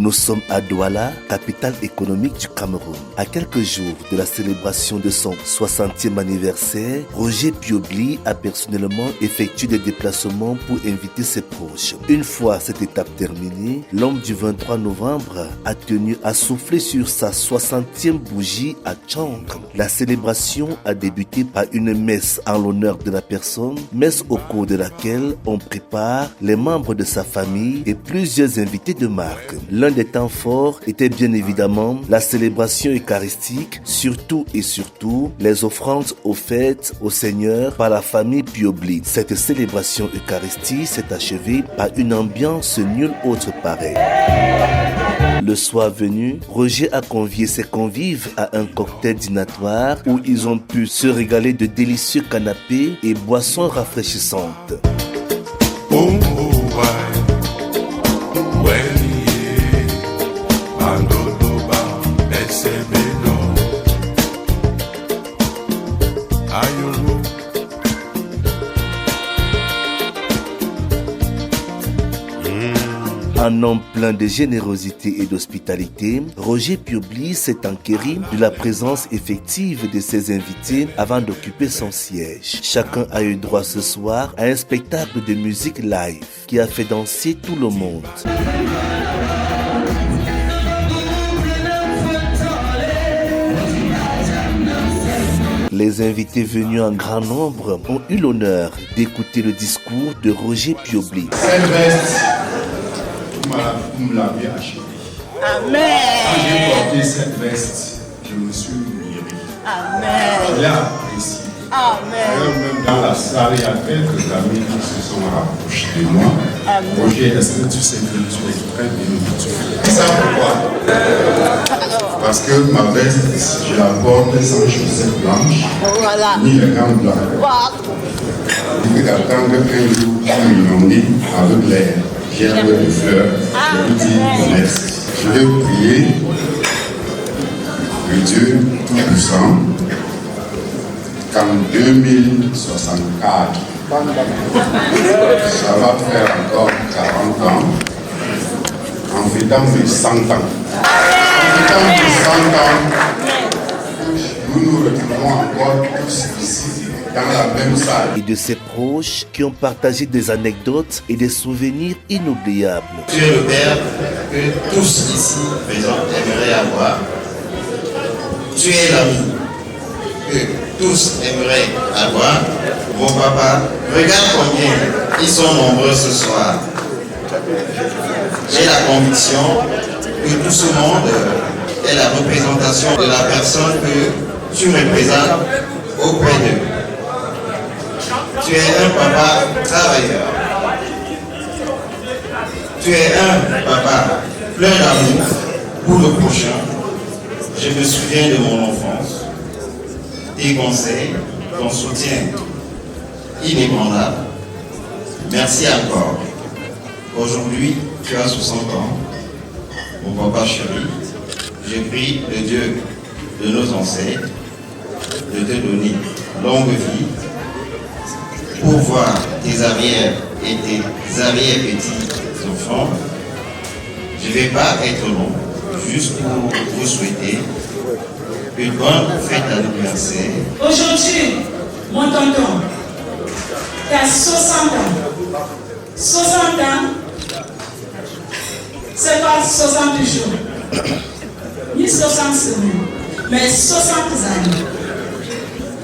Nous sommes à Douala, capitale économique du Cameroun. À quelques jours de la célébration de son 60e anniversaire, Roger Piobly a personnellement effectué des déplacements pour inviter ses proches. Une fois cette étape terminée, l'homme du 23 novembre a tenu à souffler sur sa 60e bougie à Tchankre. La célébration a débuté par une messe en l'honneur de la personne, messe au cours de laquelle on prépare les membres de sa famille et plusieurs invités de marque. L'un des temps forts était bien évidemment la célébration eucharistique, surtout les offrandes offertes au Seigneur par la famille Piobly. Cette célébration eucharistique s'est achevée par une ambiance nulle autre pareille. Le soir venu, Roger a convié ses convives à un cocktail dînatoire où ils ont pu se régaler de délicieux canapés et boissons rafraîchissantes. Un homme plein de générosité et d'hospitalité, Roger Piobly s'est enquéri de la présence effective de ses invités avant d'occuper son siège. Chacun a eu droit ce soir à un spectacle de musique live qui a fait danser tout le monde. Les invités venus en grand nombre ont eu l'honneur d'écouter le discours de Roger Piobly. Vous me l'avez acheté. Amen. Quand j'ai porté cette veste, je me suis guéri. Amen. Je l'ai apprécié. Amen. D'ailleurs, même dans la salle, il y a quelques amis qui se sont rapprochés de moi. Amen. Roger, est-ce que tu sais que tu es très béni? Tu sais pourquoi? Parce que ma veste, je la porte sans chaussettes blanches, Voilà. ni les gants blancs. Voilà. Il attend qu'un jour, tu m'inondes avec l'air. J'ai un peu de fleurs, je vous dis merci. Je vais prier le Dieu Tout-Puissant qu'en 2064, ça va faire encore 40 ans, en fêtant mes 100 ans. En fêtant mes 100 ans, nous nous retrouvons encore tous ici. Dans la même salle. Et de ses proches qui ont partagé des anecdotes et des souvenirs inoubliables. Tu es le père que tous ici présents aimeraient avoir. Tu es l'ami que tous aimeraient avoir. Mon papa, regarde combien ils sont nombreux ce soir. J'ai la conviction que tout ce monde est la représentation de la personne que tu représentes auprès d'eux. Tu es un papa travailleur. Tu es un papa plein d'amour pour le prochain. Je me souviens de mon enfance. Tes conseils, ton soutien inébranlable. Merci encore. Aujourd'hui, tu as 60 ans. Mon papa chéri, je prie le Dieu de nos ancêtres de te donner longue vie pour voir tes arrières et tes arrière-petits-enfants. Je ne vais pas être long, juste pour vous souhaiter une bonne fête d'anniversaire. Aujourd'hui, mon tonton, tu as 60 ans. 60 ans, c'est pas 60 jours, ni 60 semaines, mais 60 années.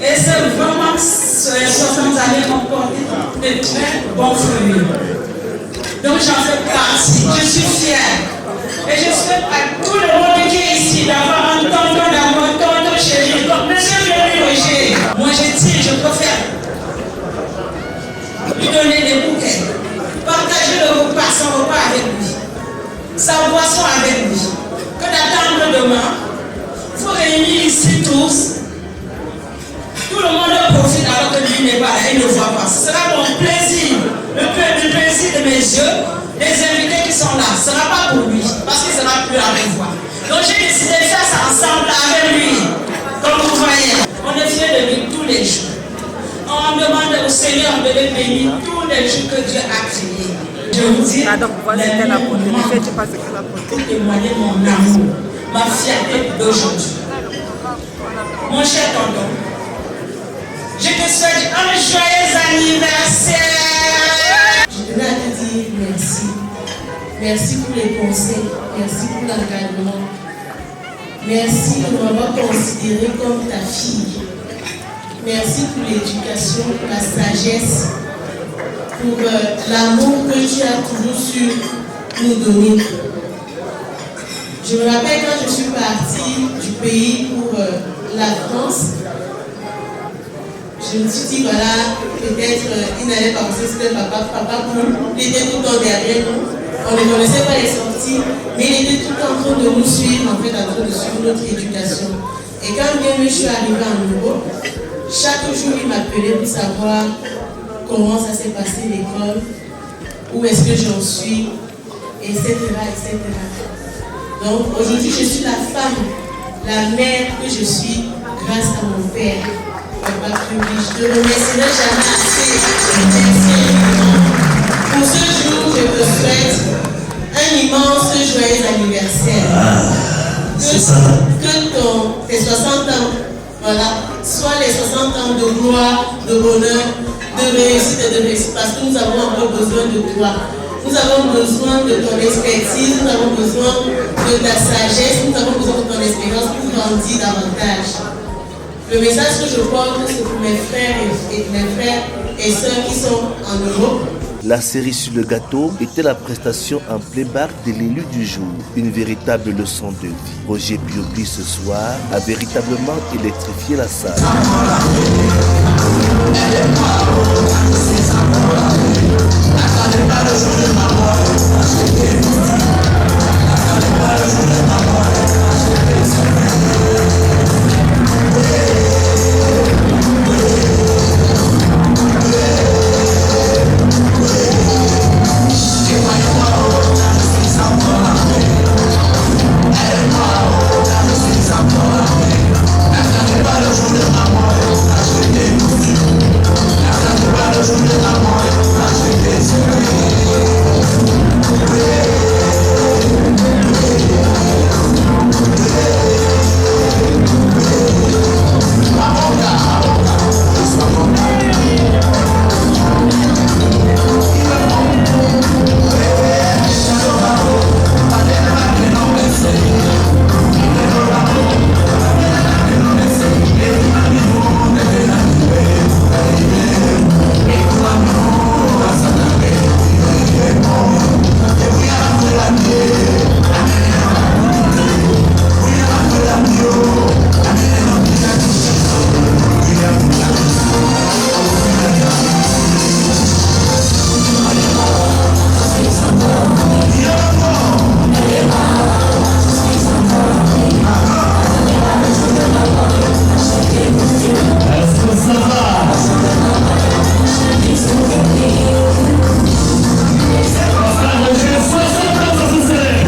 Et c'est vraiment ces 60 années ont porté de très bons fruits. Donc j'en fais partie, je suis fière. Et je souhaite à tout le monde qui est ici d'avoir un tonton d'amour, tonton chéri, comme monsieur Roger. Moi je dis, je préfère lui donner des bouquets, partager le repas, son repas avec lui, sa boisson avec lui, que d'attendre demain. Il faut réunir ici tous. Tout le monde profite alors que lui n'est pas là, il ne voit pas. Ce sera mon plaisir, le plaisir de mes yeux, des invités qui sont là. Ce ne sera pas pour lui, parce qu'il ne sera plus avec moi. Donc j'ai décidé de faire ça ensemble avec lui. Comme vous voyez, on est fiers de lui tous les jours. On demande au Seigneur de le bénir tous les jours que Dieu a créés. Je vous dis, Ah, donc voilà, c'était la beauté. Ne fais-tu pas ce qu'elle a beauté. pour témoigner mon amour, ma fierté d'aujourd'hui. Mon cher tonton, je te souhaite un joyeux anniversaire. Je tenais à te dire merci. Merci pour les conseils, merci pour l'encadrement. Merci de m'avoir considéré comme ta fille. Merci pour l'éducation, pour la sagesse, pour l'amour que tu as toujours su nous donner. Je me rappelle quand je suis partie du pays pour la France, je me suis dit, voilà, peut-être il n'allait pas penser que c'était papa poule. Il était tout le temps derrière nous. On ne connaissait pas les sorties, mais il était tout le temps en train de nous suivre, en fait, en train de suivre notre éducation. Et quand bien je suis arrivée en Europe, chaque jour il m'appelait pour savoir comment ça s'est passé l'école, où est-ce que j'en suis, etc., etc. Donc aujourd'hui, je suis la femme, la mère que je suis grâce à mon père. Papa Public, je ne remercierai jamais assez. Pour ce jour, je te souhaite un immense joyeux anniversaire. Que tes 60 ans, voilà, soient les 60 ans de gloire, de bonheur, de réussite et de réussite, parce que nous avons encore besoin de toi. Nous avons besoin de ton expertise, nous avons besoin de ta sagesse, nous avons besoin de ton expérience pour grandir davantage. Le message que je porte, c'est pour mes frères et sœurs qui sont en Europe. La série sur le gâteau était la prestation en playback de l'élu du jour, une véritable leçon de vie. Roger Piobli ce soir a véritablement électrifié la salle.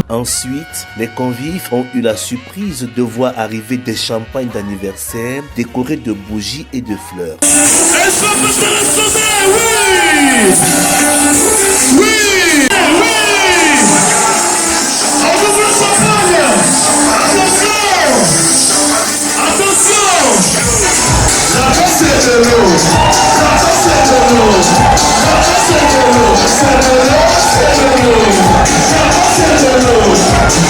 Ensuite, les convives ont eu la surprise de voir arriver des champagnes d'anniversaire décorés de bougies et de fleurs. Est-ce qu'on peut se le sauver? Oui! Oui! Oui! On ouvre le champagne! Attention! Attention! La passe est de l'eau! La passe est de l'eau! La passe est de l'eau! C'est de l'eau! C'est de l'eau! La passe est de l'eau!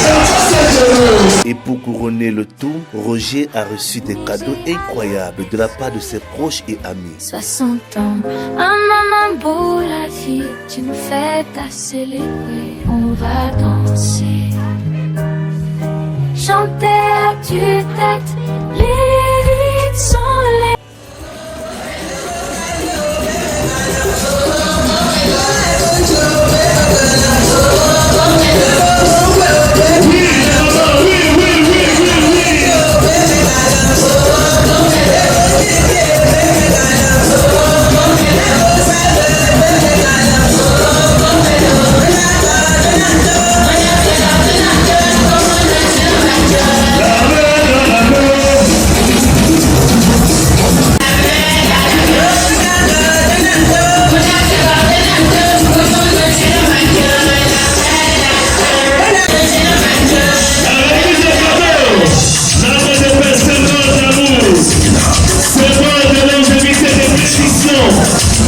La passe est de l'eau! Et pour couronner le tout, Roger a reçu des cadeaux incroyables de la part de ses proches et amis. 60 ans, un moment beau la vie, d'une fête à célébrer, on va danser, chanter à tue-tête, les rides sont les...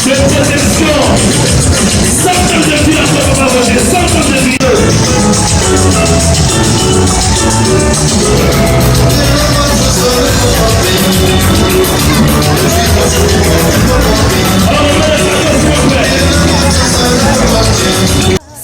de protection. 100 ans de vie à ce moment, 100 ans de vie.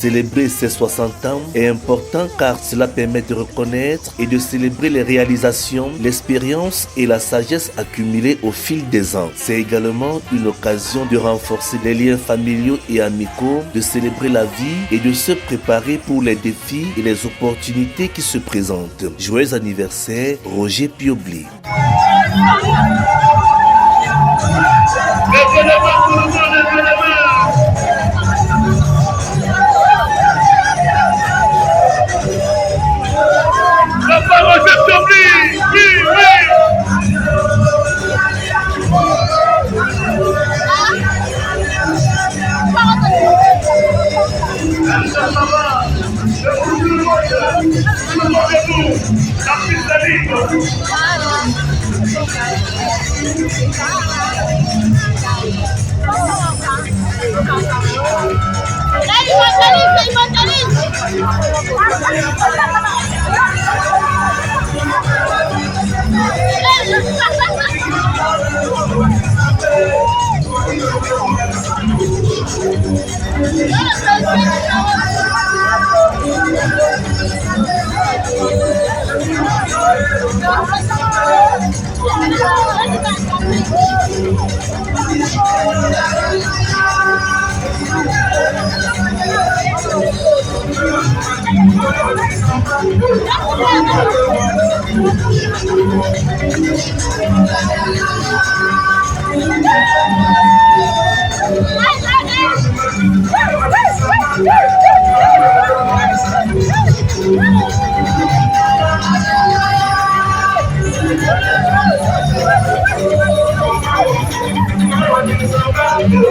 Célébrer ses 60 ans est important car cela permet de reconnaître et de célébrer les réalisations, l'expérience et la sagesse accumulées au fil des ans. C'est également une occasion de renforcer les liens familiaux et amicaux, de célébrer la vie et de se préparer pour les défis et les opportunités qui se présentent. Joyeux anniversaire, Roger Piobli. Thank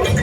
you.